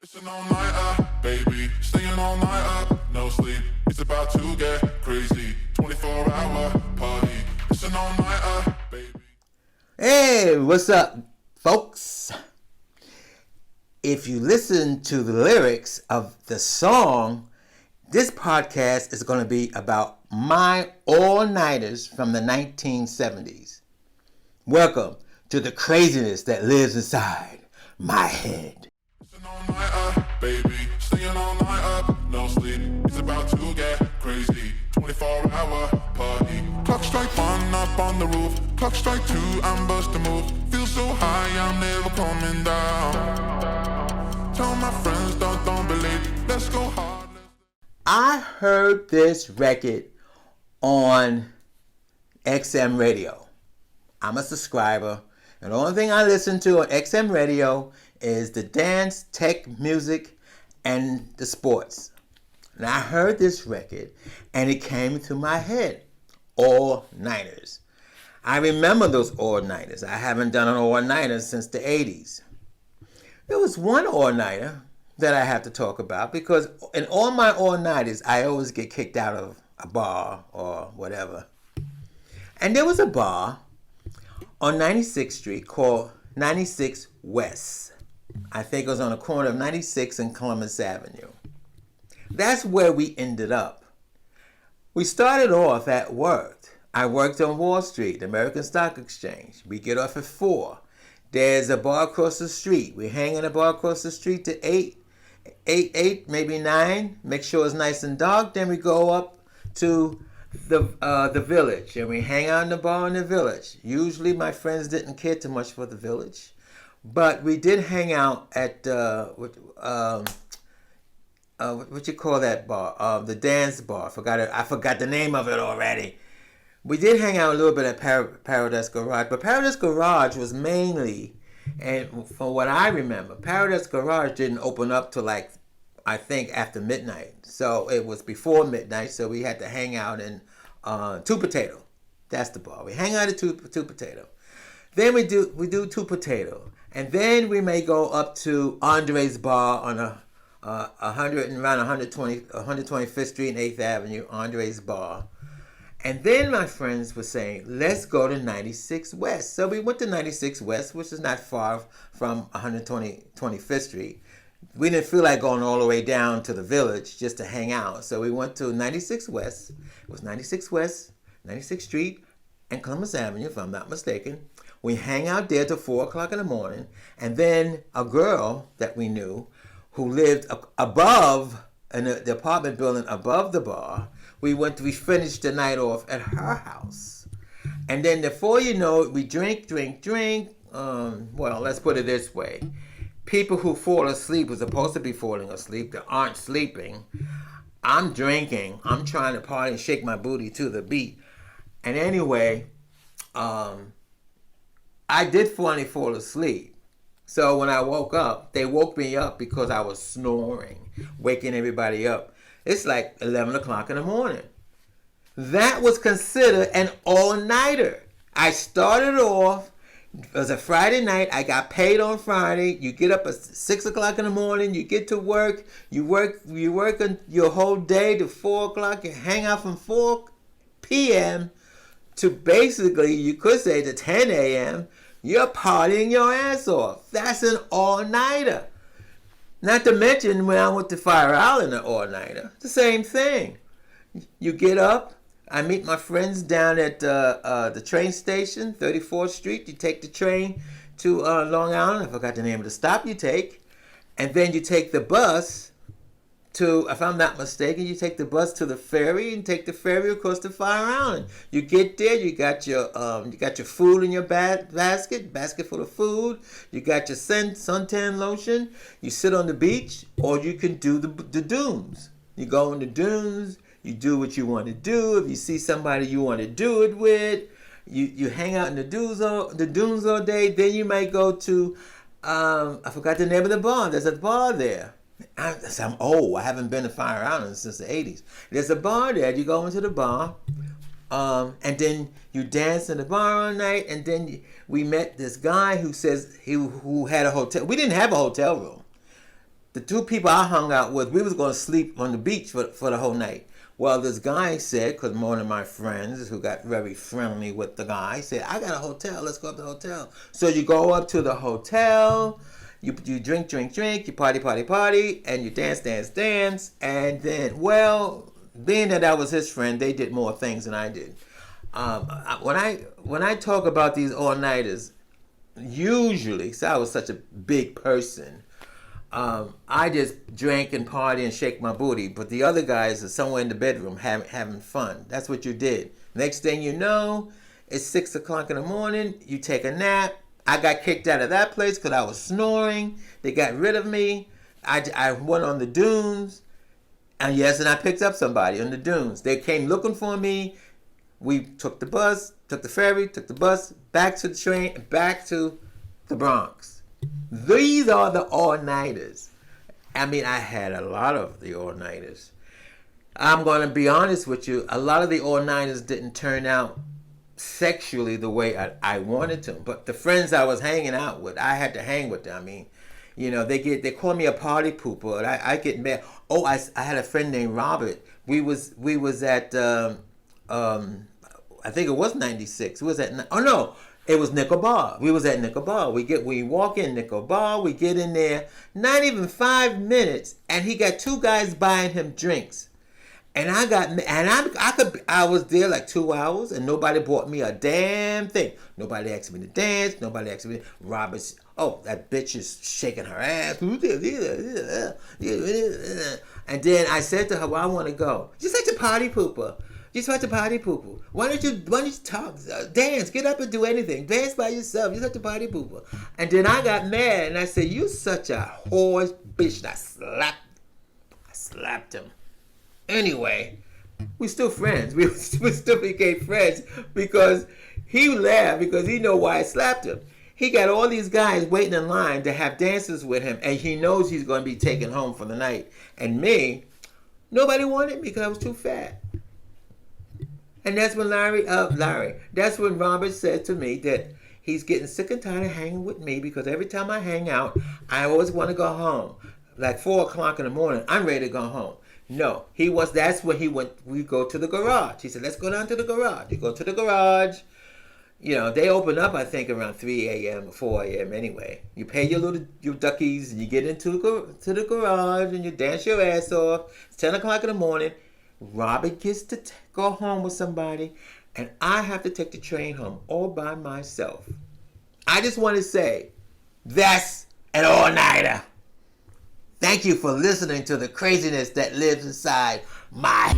It's an all-nighter, baby. Staying all night up, no sleep. It's about to get crazy. 24-hour party. It's an all-nighter, baby. Hey, what's up, folks? If you listen to the lyrics of the song, this podcast is going to be about my all-nighters from the 1970s. Welcome to the craziness that lives inside my head. It's an all-nighter, baby. Staying all night up, no sleep. It's about to get crazy. 24-hour party. Clock strike 1 up on the roof. Clock strike 2, I'm bust a move. Feel so high, I'm never coming down. Tell my friends, don't believe. Let's go hard. I heard this record on XM Radio. I'm a subscriber, and the only thing I listen to on XM Radio is the dance, tech, music, and the sports. And I heard this record, and it came to my head. All-nighters. I remember those all-nighters. I haven't done an all-nighter since the 80s. There was one all-nighter that I have to talk about because in all my all-nighters, I always get kicked out of a bar or whatever. And there was a bar on 96th Street called 96 West. I think it was on the corner of 96 and Columbus Avenue. That's where we ended up. We started off at work. I worked on Wall Street, the American Stock Exchange. We get off at 4. There's a bar across the street. We hang in a bar across the street to 8, maybe 9. Make sure it's nice and dark. Then we go up to the village, and we hang out in the bar in the village. Usually my friends didn't care too much for the village, but we did hang out at what you call that bar? The dance bar. I forgot the name of it already. We did hang out a little bit at Paradise Garage, but Paradise Garage was mainly, and from what I remember, Paradise Garage didn't open up till I think after midnight. So it was before midnight, so we had to hang out in Two Potato. That's the bar. We hang out at Two Potato. Then we do Two Potato. And then we may go up to Andre's Bar on around 125th Street and 8th Avenue, Andre's Bar. And then my friends were saying, let's go to 96 West. So we went to 96 West, which is not far from 125th Street. We didn't feel like going all the way down to the village just to hang out. So we went to 96 West. It was 96 West, 96th Street, and Columbus Avenue, if I'm not mistaken. We hang out there till 4 o'clock in the morning. And then a girl that we knew who lived above, in the apartment building above the bar, we finished the night off at her house. And then before you know it, we drink. Well, let's put it this way. People who fall asleep are supposed to be falling asleep. They aren't sleeping. I'm drinking. I'm trying to party and shake my booty to the beat. And anyway, I did finally fall asleep. So when I woke up, they woke me up because I was snoring, waking everybody up. It's like 11 o'clock in the morning. That was considered an all-nighter. I started off, it was a Friday night. I got paid on Friday. You get up at 6 o'clock in the morning. You get to work. You work your whole day to 4 o'clock. You hang out from 4 p.m. to basically, you could say to 10 a.m. You're partying your ass off. That's an all-nighter. Not to mention when I went to Fire Island, an all-nighter. The same thing. You get up. I meet my friends down at the train station, 34th Street. You take the train to Long Island. I forgot the name of the stop you take. And then you take the bus to, if I'm not mistaken, you take the bus to the ferry and take the ferry across to Fire Island. You get there, you got your food in your basket full of food. You got your suntan lotion. You sit on the beach, or you can do the dunes. You go in the dunes. You do what you want to do. If you see somebody you want to do it with, you hang out in the dunes all day. Then you might go to, I forgot the name of the bar. There's a bar there. I'm old. I haven't been to Fire Island since the 80s. There's a bar there. You go into the bar, and then you dance in the bar all night. And then we met this guy who says who had a hotel. We didn't have a hotel room. the two people I hung out with, we was going to sleep on the beach for the whole night. Well, this guy said, because one of my friends who got very friendly with the guy said, I got a hotel, let's go up to the hotel. So you go up to the hotel, you drink, you party, and you dance, and then, well, being that I was his friend, they did more things than I did. When I talk about these all-nighters, usually, so I was such a big person, I just drank and party and shake my booty, but the other guys are somewhere in the bedroom having fun. That's what you did. Next thing you know, it's 6 o'clock in the morning, you take a nap. I got kicked out of that place because I was snoring. They got rid of me. I went on the dunes, and yes, and I picked up somebody on the dunes. They came looking for me. We took the bus, took the ferry, took the bus, back to the train, back to the Bronx. These are the all-nighters. I mean, I had a lot of the all-nighters. I'm going to be honest with you. A lot of the all-nighters didn't turn out sexually the way I wanted to. But the friends I was hanging out with, I had to hang with them. I mean, you know, they call me a party pooper, and I get mad. Oh, I had a friend named Robert. We was at I think it was 96. It was at it was Nickel Bar. We was at Nickel Bar. We walk in Nickel Bar. We get in there. Not even 5 minutes, and he got two guys buying him drinks. And I was there like 2 hours, and nobody bought me a damn thing. Nobody asked me to dance. Nobody asked me. Robert's. Oh, that bitch is shaking her ass. And then I said to her, "Well, I want to go." You're such a party pooper. You're such a party pooper. Why don't you talk, dance, get up and do anything. Dance by yourself. You're such a party pooper. And then I got mad and I said, "You such a whore bitch." And I slapped him. Anyway, we still friends. We still became friends because he laughed because he know why I slapped him. He got all these guys waiting in line to have dances with him, and he knows he's going to be taken home for the night. And me, nobody wanted me because I was too fat. And that's when that's when Robert said to me that he's getting sick and tired of hanging with me because every time I hang out, I always want to go home. Like 4 o'clock in the morning, I'm ready to go home. No, that's when he went, we go to the garage. He said, let's go down to the garage. You go to the garage. You know, they open up, I think, around 3 a.m. or 4 a.m. anyway. You pay your duckies and you get into the garage and you dance your ass off. It's 10 o'clock in the morning. Robert gets to go home with somebody, and I have to take the train home all by myself. I just want to say, that's an all-nighter. Thank you for listening to the craziness that lives inside my